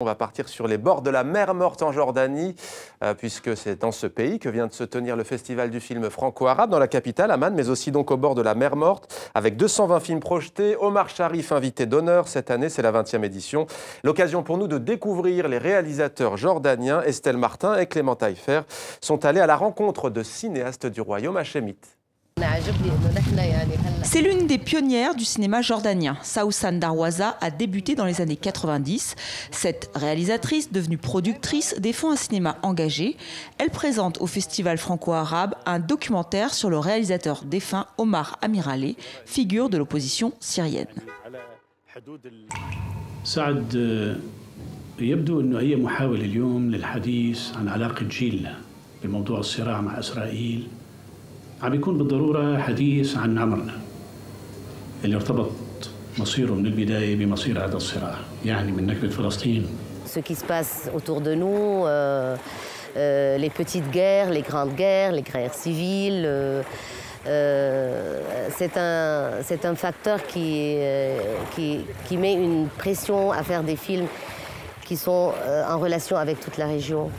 On va partir sur les bords de la mer Morte en Jordanie, puisque c'est dans ce pays que vient de se tenir le festival du film franco-arabe, dans la capitale, Amman, mais aussi donc au bord de la mer Morte, avec 220 films projetés. Omar Sharif, invité d'honneur cette année, c'est la 20e édition. L'occasion pour nous de découvrir les réalisateurs jordaniens. Estelle Martin et Clément Taillefer sont allés à la rencontre de cinéastes du royaume hachémite. C'est l'une des pionnières du cinéma jordanien. Saousan Darwaza a débuté dans les années 90. Cette réalisatrice, devenue productrice, défend un cinéma engagé. Elle présente au Festival franco-arabe un documentaire sur le réalisateur défunt Omar Amiraleh, figure de l'opposition syrienne. سعد يبدو أنه هي محاولة اليوم للحديث عن علاقة جيلنا بموضوع الصراع مع إسرائيل عم بيكون بالضرورة حديث عن عمرنا اللي ارتبط مصيره من البداية بمصير هذا الصراع يعني من نكبة فلسطين. Ce qui se passe autour de nous, les petites guerres, les grandes guerres, les guerres civiles, c'est un facteur qui met une pression à faire des films qui sont en relation avec toute la région.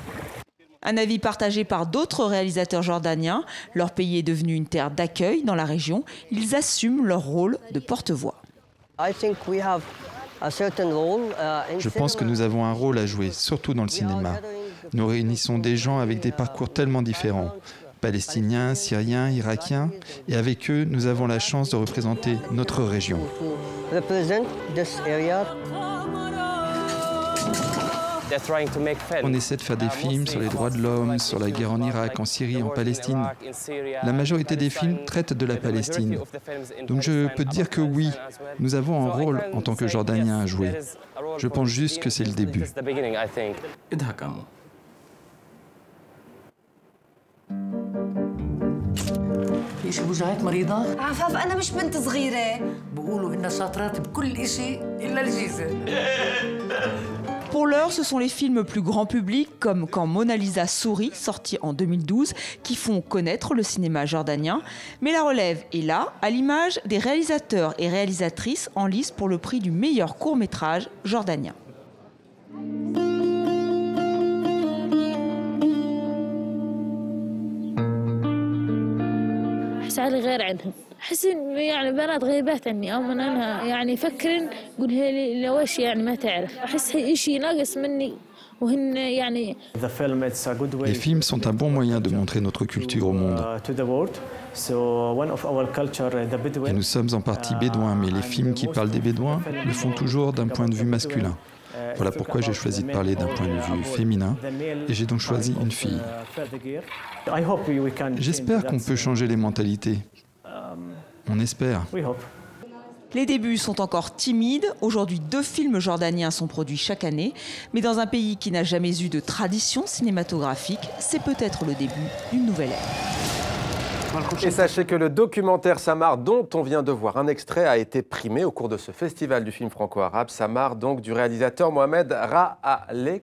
Un avis partagé par d'autres réalisateurs jordaniens. Leur pays est devenu une terre d'accueil dans la région. Ils assument leur rôle de porte-voix. Je pense que nous avons un rôle à jouer, surtout dans le cinéma. Nous réunissons des gens avec des parcours tellement différents. Palestiniens, Syriens, Irakiens. Et avec eux, nous avons la chance de représenter notre région. On essaie de faire des films sur les droits de l'homme, sur la guerre en Irak, en Syrie, en Palestine. La majorité des films traitent de la Palestine. Donc je peux dire que oui, nous avons un rôle en tant que Jordaniens à jouer. Je pense juste que c'est le début. في وجعات مريضة؟ عفاف أنا مش بنت صغيرة بيقولوا إنها شاطرات بكل إشي إلا الجيزة. Pour l'heure, ce sont les films plus grand public, comme Quand Mona Lisa sourit, sorti en 2012, qui font connaître le cinéma jordanien. Mais la relève est là, à l'image des réalisateurs et réalisatrices en lice pour le prix du meilleur court-métrage jordanien. علي غير عنهم أحس يعني بنات غيبات عني أو من أنا يعني فكرن قول هي لوش يعني ما تعرف أحس هي شيء ناقص مني وهن يعني. Les films sont un bon moyen de montrer notre culture au monde. Et nous sommes en partie bédouins, mais les films qui parlent des bédouins le font toujours d'un point de vue masculin. Voilà pourquoi j'ai choisi de parler d'un point de vue féminin et j'ai donc choisi une fille. J'espère qu'on peut changer les mentalités. On espère. Les débuts sont encore timides. Aujourd'hui, 2 films jordaniens sont produits chaque année. Mais dans un pays qui n'a jamais eu de tradition cinématographique, c'est peut-être le début d'une nouvelle ère. Et sachez que le documentaire Samar, dont on vient de voir un extrait, a été primé au cours de ce festival du film franco-arabe. Samar, donc, du réalisateur Mohamed Ra'aleh.